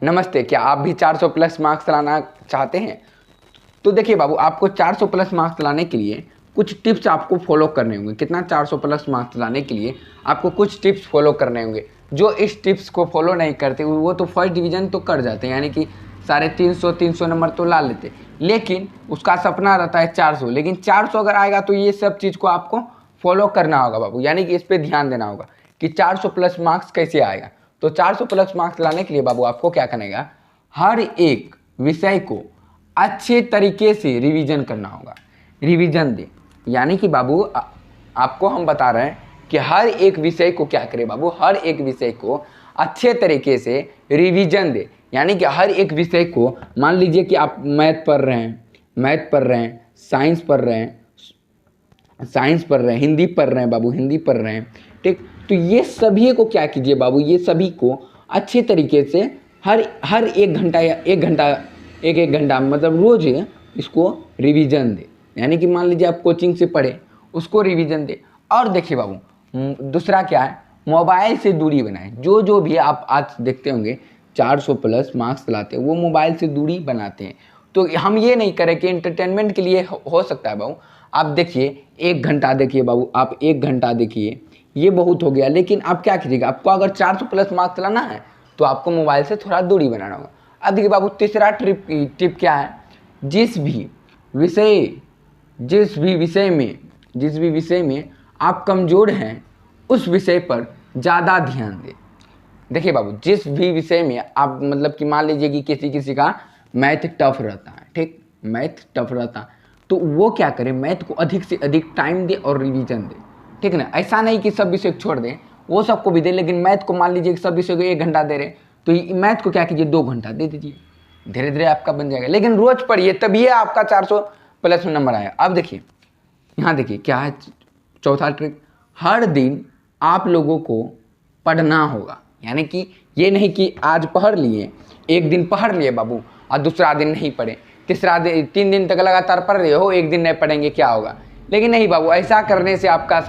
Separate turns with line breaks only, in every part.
नमस्ते, क्या आप भी 400 प्लस मार्क्स लाना चाहते हैं? तो देखिए बाबू, आपको 400 प्लस मार्क्स लाने के लिए कुछ टिप्स आपको फॉलो करने होंगे। कितना 400 प्लस मार्क्स लाने के लिए आपको कुछ टिप्स फॉलो करने होंगे। जो इस टिप्स को फॉलो नहीं करते वो तो फर्स्ट डिवीज़न तो कर जाते हैं, यानी कि 350 नंबर तो ला लेते, लेकिन उसका सपना रहता है 400। लेकिन 400 अगर आएगा तो ये सब चीज़ को आपको फॉलो करना होगा बाबू, यानी कि इस पर ध्यान देना होगा कि 400 प्लस मार्क्स कैसे आएगा। तो 400 प्लस मार्क्स लाने के लिए बाबू आपको क्या करना है, हर एक विषय को अच्छे तरीके से रिवीजन करना होगा। रिवीजन दे, यानी कि बाबू आपको हम बता रहे हैं कि हर एक विषय को क्या करें बाबू, हर एक विषय को अच्छे तरीके से रिवीजन दे। यानी कि हर एक विषय को, मान लीजिए कि आप मैथ पढ़ रहे हैं, साइंस पढ़ रहे हैं, हिंदी पढ़ रहे हैं बाबू, हिंदी पढ़ रहे हैं, ठीक। तो ये सभी को क्या कीजिए बाबू, ये सभी को अच्छे तरीके से हर एक घंटा या एक घंटा मतलब रोज इसको रिवीजन दे। यानी कि मान लीजिए आप कोचिंग से पढ़े, उसको रिवीजन दे। और देखिए बाबू, दूसरा क्या है, मोबाइल से दूरी बनाए। जो भी आप आज देखते होंगे 400 प्लस मार्क्स लाते हैं, वो मोबाइल से दूरी बनाते हैं। तो हम ये नहीं करें कि एंटरटेनमेंट के लिए हो सकता है बाबू, आप देखिए 1 घंटा देखिए बाबू, आप 1 घंटा देखिए, ये बहुत हो गया। लेकिन आप क्या कीजिएगा, आपको अगर 400 प्लस मार्क्स लाना है तो आपको मोबाइल से थोड़ा दूरी बनाना होगा। अब देखिए बाबू, तीसरा टिप क्या है, जिस भी विषय में आप कमज़ोर हैं उस विषय पर ज़्यादा ध्यान दें। देखिए बाबू, जिस भी विषय में आप मतलब कि मान लीजिए कि किसी का मैथ टफ रहता है, ठीक, मैथ टफ रहता है, तो वो क्या करें, मैथ को अधिक से अधिक टाइम दे और रिवीजन दे, ठीक ना। ऐसा नहीं कि सब विषय छोड़ दें, वो सबको भी दे, लेकिन मैथ को मान लीजिए कि सब विषय को 1 घंटा दे रहे, तो मैथ को क्या कीजिए 2 घंटा दे दीजिए, धीरे धीरे आपका बन जाएगा। लेकिन रोज पढ़िए, तभी आपका 400 प्लस में नंबर आया। अब देखिए यहाँ देखिए क्या है चौथा ट्रिक, हर दिन आप लोगों को पढ़ना होगा। यानी कि ये नहीं कि आज पढ़ लिए, एक दिन पढ़ लिए बाबू और दूसरा दिन नहीं पढ़े, तीसरा दिन 3 दिन तक लगातार पढ़ रहे हो, एक दिन नहीं पढ़ेंगे क्या होगा। लेकिन नहीं बाबू, ऐसा करने से आपका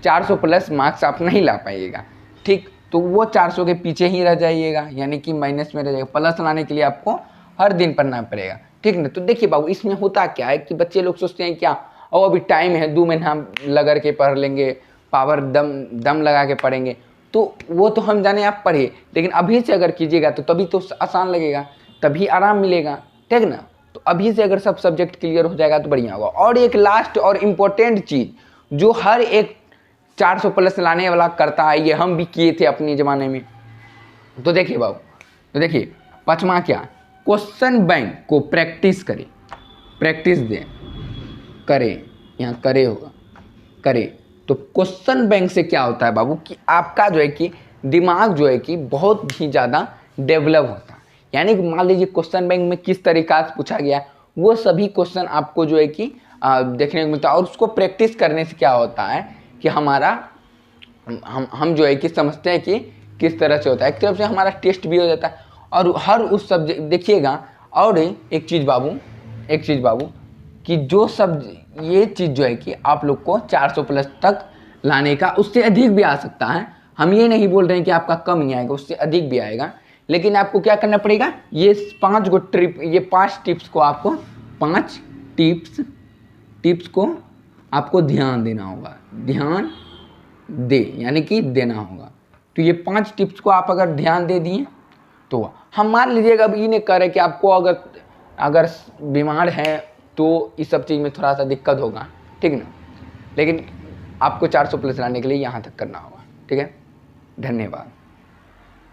400 प्लस मार्क्स आप नहीं ला पाइएगा, ठीक। तो वो 400 के पीछे ही रह जाइएगा, यानी कि माइनस में रह जाएगा। प्लस लाने के लिए आपको हर दिन पढ़ना पड़ेगा, ठीक ना। तो देखिए बाबू, इसमें होता क्या है कि बच्चे लोग सोचते हैं क्या, और अभी टाइम है, 2 महीना लगा के पढ़ लेंगे, पावर दम लगा के पढ़ेंगे, तो वो तो हम जाने आप पढ़िए, लेकिन अभी से अगर कीजिएगा तो तभी तो आसान लगेगा, तभी आराम मिलेगा, ठीक ना। तो अभी से अगर सब सब्जेक्ट क्लियर हो जाएगा तो बढ़िया होगा। और एक लास्ट और इम्पोर्टेंट चीज़ जो हर एक 400 प्लस लाने वाला करता है, ये हम भी किए थे अपने ज़माने में। तो देखिए बाबू, तो देखिए 5वां क्या, क्वेश्चन बैंक को प्रैक्टिस करें, प्रैक्टिस दें, करें, यहाँ करे होगा, करें। तो क्वेश्चन बैंक से क्या होता है बाबू कि आपका जो है कि दिमाग जो है कि बहुत ही ज़्यादा डेवलप होता है। यानी कि मान लीजिए क्वेश्चन बैंक में किस तरीक़ा से पूछा गया, वो सभी क्वेश्चन आपको जो है कि देखने को मिलता है। और उसको प्रैक्टिस करने से क्या होता है कि हमारा हम जो है कि समझते हैं कि किस तरह से होता है। एक तरफ से हमारा टेस्ट भी हो जाता है और हर उस सब्जेक्ट देखिएगा। और एक चीज़ बाबू कि जो सब ये चीज़ जो है कि आप लोग को 400 प्लस तक लाने का, उससे अधिक भी आ सकता है। हम ये नहीं बोल रहे हैं कि आपका कम ही आएगा, उससे अधिक भी आएगा। लेकिन आपको क्या करना पड़ेगा, ये 5 टिप्स को आपको 5 टिप्स को आपको ध्यान देना होगा, ध्यान दे यानी कि देना होगा। तो ये 5 टिप्स को आप अगर ध्यान दे दिए तो हम मान लीजिएगा अब ये नहीं करें कि आपको अगर बीमार है तो इस सब चीज़ में थोड़ा सा दिक्कत होगा, ठीक ना। लेकिन आपको 400 प्लस लाने के लिए यहाँ तक करना होगा, ठीक है। धन्यवाद।